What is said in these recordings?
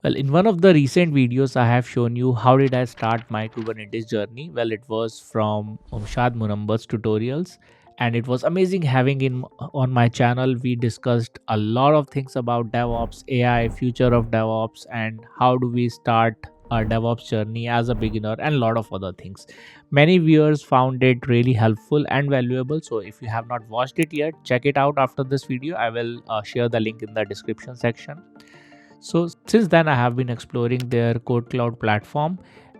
Well, in one of the recent videos, I have shown you how did I start my Kubernetes journey. Well, it was from Umshad Munambar's tutorials, and it was amazing having him on my channel. We discussed a lot of things about DevOps, AI, future of DevOps, and how do we start our DevOps journey as a beginner, and a lot of other things. Many viewers found it really helpful and valuable. So, if you have not watched it yet, check it out after this video. I will share the link in the description section. So since then, I have been exploring their KodeKloud platform,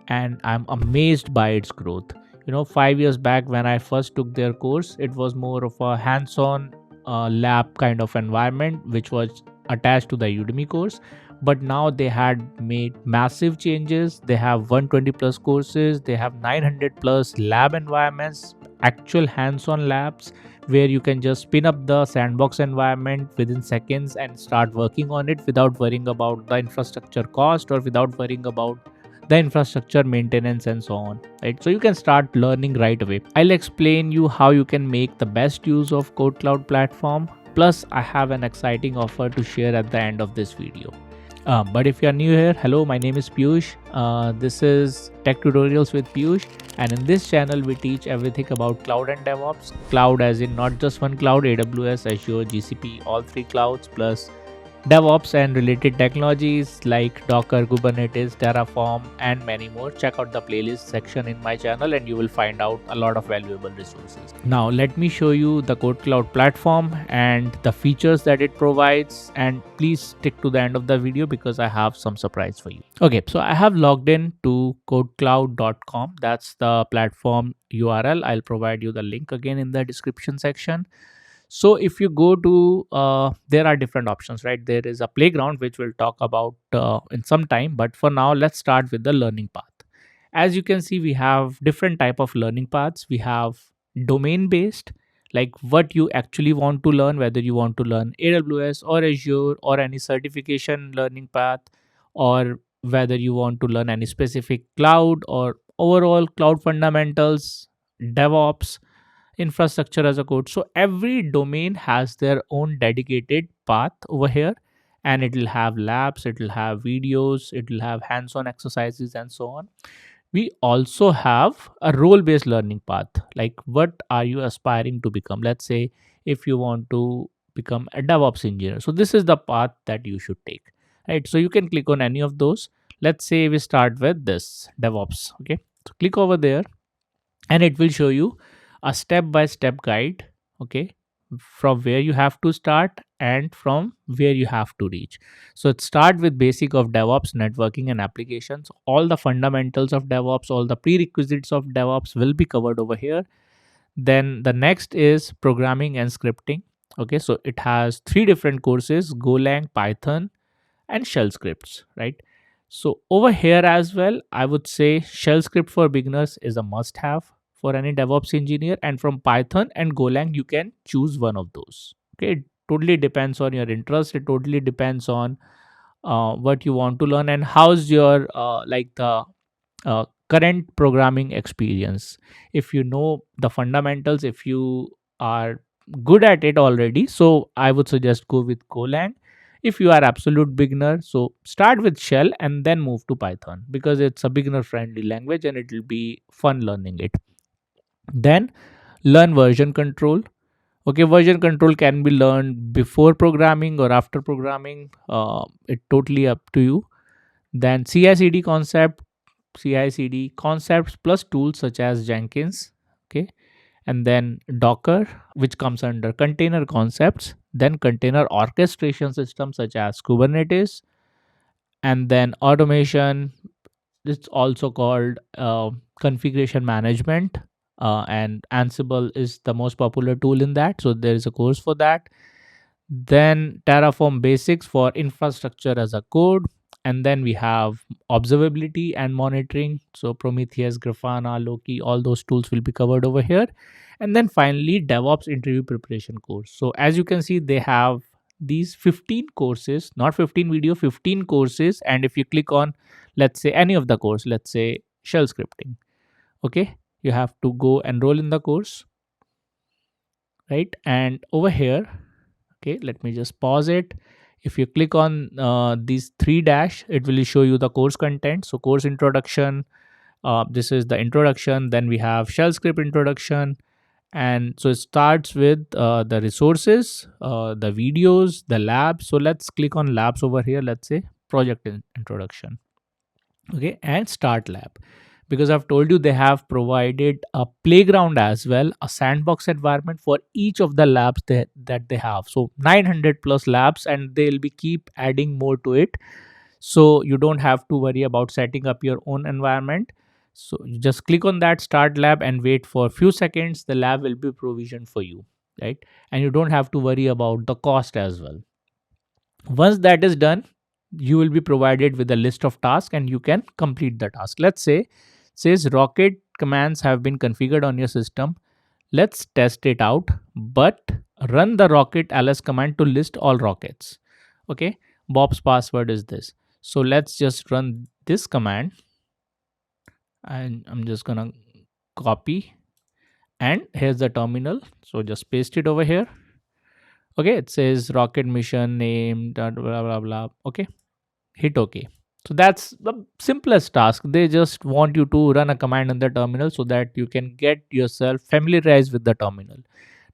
and I'm amazed by its growth. 5 years back when I first took their course, it was more of a hands-on lab kind of environment, which was attached to the Udemy course. But now they had made massive changes. They have 120 plus courses. They have 900 plus lab environments, actual hands-on labs where you can just spin up the sandbox environment within seconds and start working on it without worrying about the infrastructure cost or without worrying about the infrastructure maintenance and so on, right? So you can start learning right away. I'll explain you how you can make the best use of KodeKloud platform. Plus, I have an exciting offer to share at the end of this video. But if you are new here, hello, my name is Piyush. This is Tech Tutorials with Piyush, and in this channel we teach everything about cloud and DevOps. Cloud as in not just one cloud, AWS, Azure, GCP, all three clouds, plus DevOps and related technologies like Docker, Kubernetes, Terraform, and many more. Check out the playlist section in my channel and you will find out a lot of valuable resources. Now, let me show you the KodeKloud platform and the features that it provides. And please stick to the end of the video because I have some surprise for you. Okay, so I have logged in to kodekloud.com. That's the platform URL. I'll provide you the link again in the description section. So if you go to there are different options, right? There is a playground which we'll talk about in some time, but for now let's start with the learning path. As you can see, we have different type of learning paths. We have domain based, like what you actually want to learn, whether you want to learn AWS or Azure or any certification learning path, or whether you want to learn any specific cloud or overall cloud fundamentals, DevOps, infrastructure as a code. So every domain has their own dedicated path over here, and it will have labs, it will have videos, it will have hands-on exercises and so on. We also have a role-based learning path, like what are you aspiring to become. Let's say if you want to become a DevOps engineer, so this is the path that you should take, right? So you can click on any of those. Let's say we start with this DevOps. Okay, so click over there and it will show you a step by step guide, okay, from where you have to start and from where you have to reach. So it start with basic of DevOps, networking and applications. All the fundamentals of DevOps, all the prerequisites of DevOps will be covered over here. Then the next is programming and scripting. Okay, so it has three different courses: Golang, Python, and shell scripts, right? So over here as well, I would say shell script for beginners is a must have for any DevOps engineer, and from Python and Golang you can choose one of those. Okay, it totally depends on your interest. It totally depends on what you want to learn and how's your like the current programming experience. If you know the fundamentals, if you are good at it already, so I would suggest go with Golang. If you are absolute beginner, so start with shell and then move to Python because it's a beginner friendly language and it will be fun learning it. Then learn version control. Okay, version control can be learned before programming or after programming. It totally up to you. Then CI/CD concept, CI/CD concepts plus tools such as Jenkins. Okay, and then Docker, which comes under container concepts. Then container orchestration systems such as Kubernetes, and then automation. It's also called configuration management, and Ansible is the most popular tool in that. So there is a course for that. Then Terraform basics for infrastructure as a code. And then we have observability and monitoring. So Prometheus, Grafana, Loki, all those tools will be covered over here. And then finally, DevOps interview preparation course. So as you can see, they have these 15 courses, not 15 video, 15 courses. And if you click on, let's say any of the course, let's say shell scripting, okay, you have to go enroll in the course, right? And over here, okay, let me just pause it. If you click on these three dash, it will show you the course content. So course introduction, this is the introduction. Then we have shell script introduction, and so it starts with the resources, the videos, the labs. So let's click on labs over here. Let's say project introduction. Okay, and start lab, because I've told you they have provided a playground as well, a sandbox environment for each of the labs that they have. So 900 plus labs, and they'll be keep adding more to it, so you don't have to worry about setting up your own environment. So you just click on that start lab and wait for a few seconds. The lab will be provisioned for you, right? And you don't have to worry about the cost as well. Once that is done, you will be provided with a list of tasks and you can complete the task. Let's say says rocket commands have been configured on your system. Let's test it out, but run the rocket ls command to list all rockets. Okay, Bob's password is this. So let's just run this command, and I'm just gonna copy, and here's the terminal. So just paste it over here. Okay, it says rocket mission name, blah blah blah blah. Okay, hit OK. So that's the simplest task. They just want you to run a command in the terminal so that you can get yourself familiarized with the terminal.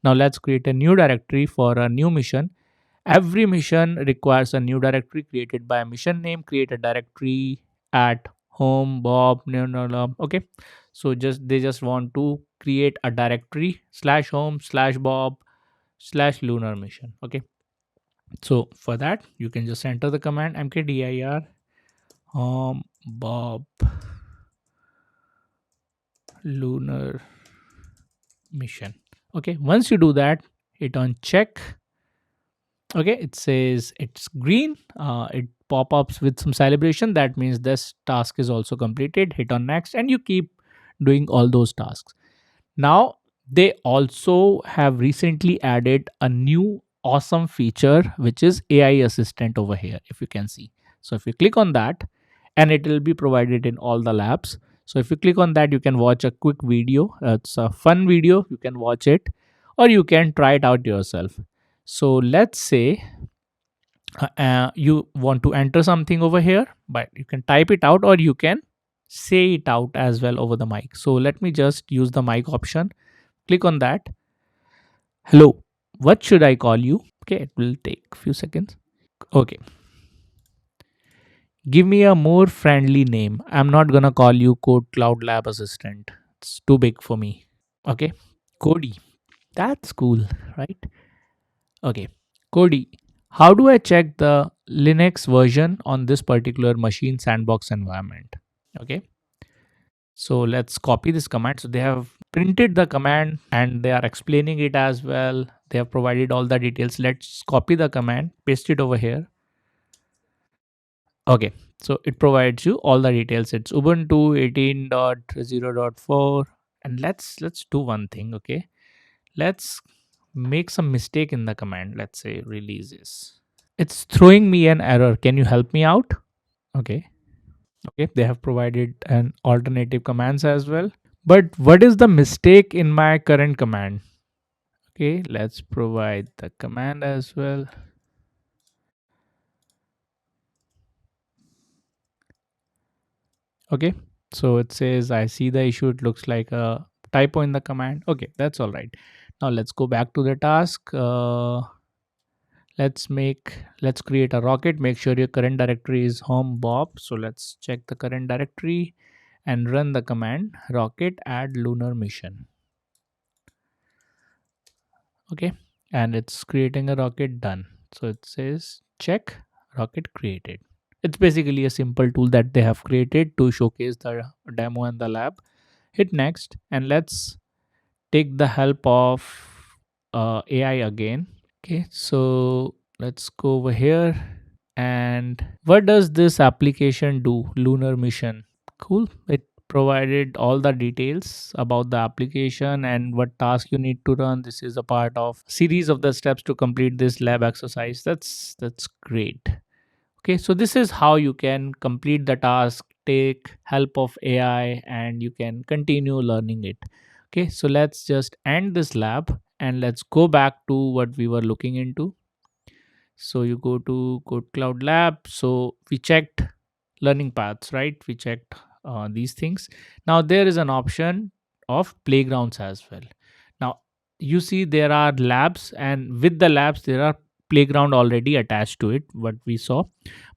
Now let's create a new directory for a new mission. Every mission requires a new directory created by a mission name. Create a directory at home bob no, no, no. Okay, so just they just want to create a directory slash home slash bob slash lunar mission. Okay, so for that you can just enter the command mkdir bob lunar mission. Okay, once you do that, hit on check. Okay, it says it's green. It pop-ups with some celebration. That means this task is also completed. Hit on next, and you keep doing all those tasks. Now, they also have recently added a new awesome feature, which is AI assistant over here, if you can see. So if you click on that, and it will be provided in all the labs. So if you click on that, you can watch a quick video. It's a fun video. You can watch it, or you can try it out yourself. So let's say you want to enter something over here, but you can type it out or you can say it out as well over the mic. So let me just use the mic option. Click on that. Hello, what should I call you? Okay, it will take a few seconds. Okay, give me a more friendly name. I'm not gonna call you KodeKloud Lab Assistant. It's too big for me. Okay, Cody. That's cool, right? Okay, Cody, how do I check the Linux version on this particular machine sandbox environment? Okay, so let's copy this command. So they have printed the command and they are explaining it as well. They have provided all the details. Let's copy the command, paste it over here. Okay, so it provides you all the details. It's Ubuntu 18.0.4, and let's do one thing. Okay, let's make some mistake in the command. Let's say releases. It's throwing me an error. Can you help me out? Okay. Okay. They have provided an alternative commands as well. But what is the mistake in my current command? Okay. Let's provide the command as well. Okay. So it says, I see the issue. It looks like a typo in the command. Okay. That's all right. Now let's go back to the task. Let's create a rocket. Make sure your current directory is home bob. So let's check the current directory and run the command rocket add lunar mission. Okay, and it's creating a rocket. Done. So it says check rocket created. It's basically a simple tool that they have created to showcase the demo and the lab. Hit next, and let's take the help of AI again. Okay, so let's go over here. And what does this application do? Lunar mission. Cool. It provided all the details about the application and what task you need to run. This is a part of series of the steps to complete this lab exercise. That's great. Okay, so this is how you can complete the task, take help of AI, and you can continue learning it. Okay, so let's just end this lab and let's go back to what we were looking into. So you go to KodeKloud Lab. So we checked learning paths, right? We checked these things. Now there is an option of playgrounds as well. Now you see there are labs, and with the labs there are playground already attached to it, what we saw.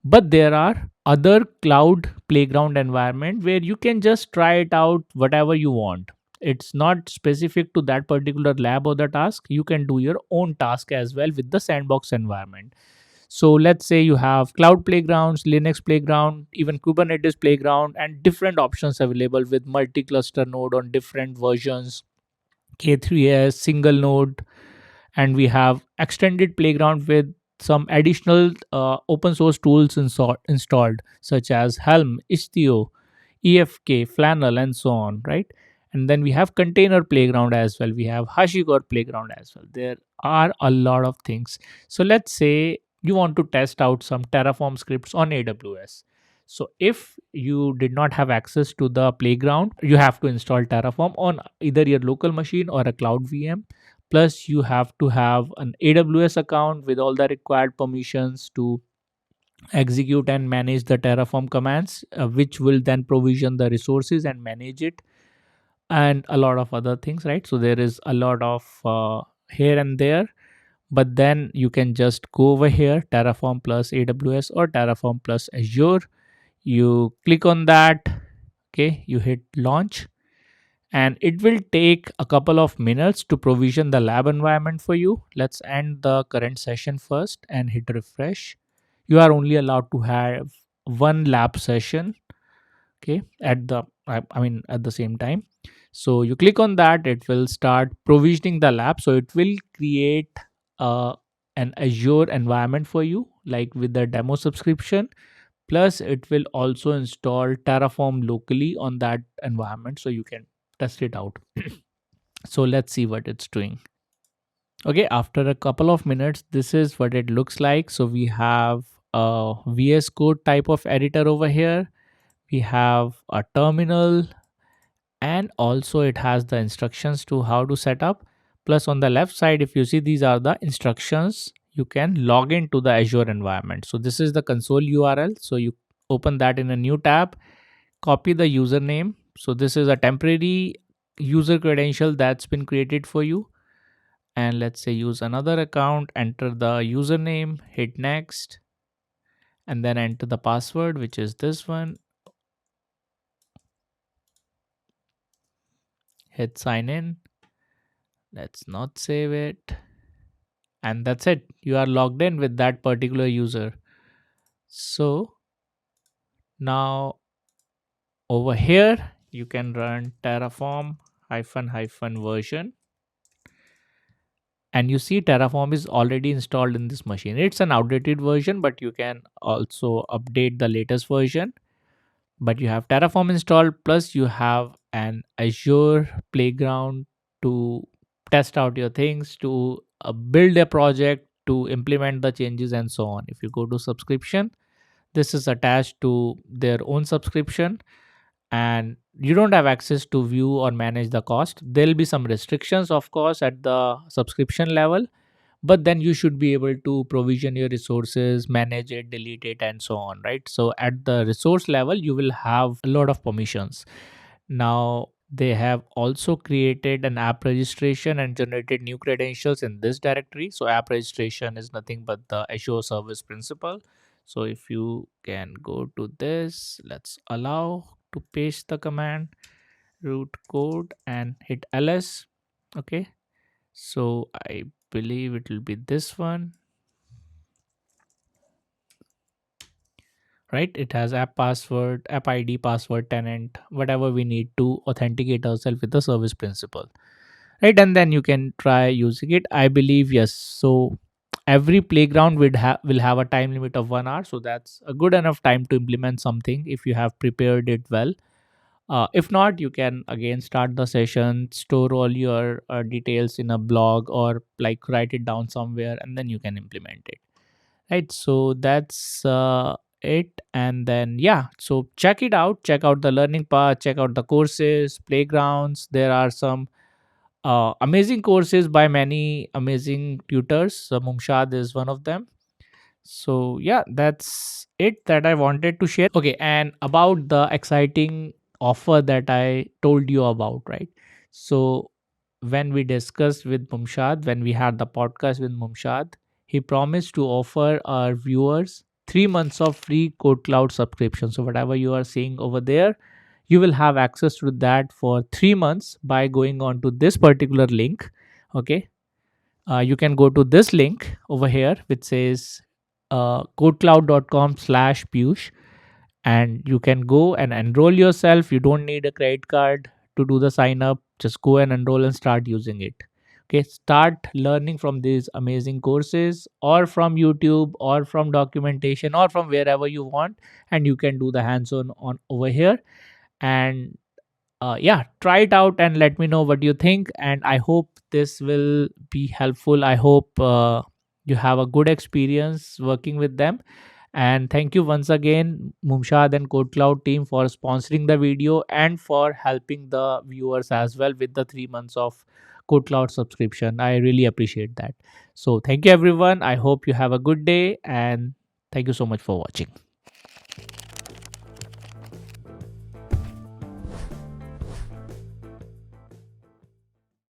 But there are other cloud playground environment where you can just try it out whatever you want. It's not specific to that particular lab or the task. You can do your own task as well with the sandbox environment. So let's say you have cloud playgrounds, Linux playground, even Kubernetes playground, and different options available with multi-cluster node on different versions, K3s, single node, and we have extended playground with some additional open source tools installed, such as Helm, Istio, EFK, Flannel, and so on, right? And then we have container playground as well. We have HashiCorp playground as well. There are a lot of things. So let's say you want to test out some Terraform scripts on AWS. So if you did not have access to the playground, you have to install Terraform on either your local machine or a cloud VM. Plus, you have to have an AWS account with all the required permissions to execute and manage the Terraform commands, which will then provision the resources and manage it, and a lot of other things, right? So there is a lot of here and there, but then you can just go over here, Terraform plus AWS or Terraform plus Azure. You click on that, okay, you hit launch, and it will take a couple of minutes to provision the lab environment for you. Let's end the current session first and hit refresh. You are only allowed to have one lab session, okay, at the at the same time. So you click on that, it will start provisioning the lab. So it will create uh, an Azure environment for you, like with the demo subscription. Plus it will also install Terraform locally on that environment, so you can test it out. So let's see what it's doing. Okay, after a couple of minutes, this is what it looks like. So we have a VS Code type of editor over here. We have a terminal, and also it has the instructions to how to set up. Plus on the left side, if you see, these are the instructions. You can log into the Azure environment. So this is the console URL. So you open that in a new tab, copy the username. So this is a temporary user credential that's been created for you. And let's say use another account, enter the username, hit next, and then enter the password, which is this one. Hit sign in. Let's not save it. And that's it. You are logged in with that particular user. So now over here, you can run Terraform hyphen version, and you see Terraform is already installed in this machine. It's an outdated version, but you can also update the latest version. But you have Terraform installed, plus you have an Azure playground to test out your things, to build a project, to implement the changes, and so on. If you go to subscription, this is attached to their own subscription, and you don't have access to view or manage the cost. There'll be some restrictions, of course, at the subscription level, but then you should be able to provision your resources, manage it, delete it, and so on, right? So at the resource level, you will have a lot of permissions. Now they have also created an app registration and generated new credentials in this directory. So app registration is nothing but the Azure service principal. So if you can go to this, let's allow to paste the command root code and hit ls. Okay, so I believe it will be this one, right? It has app password, app ID, password, tenant, whatever we need to authenticate ourselves with the service principal, right? And then you can try using it, I believe. Yes. So every playground will have a time limit of 1 hour, so that's a good enough time to implement something if you have prepared it well. If not, you can again start the session, store all your details in a blog, or like write it down somewhere, and then you can implement it, right? So that's it. And then yeah, so check it out, check out the learning path, check out the courses, playgrounds. There are some amazing courses by many amazing tutors. Mumshad is one of them. So yeah, that's it that I wanted to share. Okay, and about the exciting offer that I told you about, right? So when we discussed with Mumshad, when we had the podcast with Mumshad, he promised to offer our viewers 3 months of free KodeKloud subscription. So whatever you are seeing over there, you will have access to that for 3 months by going on to this particular link. Okay, you can go to this link over here which says codecloud.com/Piyush, and you can go and enroll yourself. You don't need a credit card to do the sign up. Just go and enroll and start using it. Okay, start learning from these amazing courses, or from YouTube, or from documentation, or from wherever you want, and you can do the hands on over here. And yeah, try it out and let me know what you think, and I hope this will be helpful. I hope you have a good experience working with them. And thank you once again, Mumshad and KodeKloud team, for sponsoring the video and for helping the viewers as well with the 3 months of KodeKloud subscription. I really appreciate that. So thank you everyone. I hope you have a good day, and thank you so much for watching.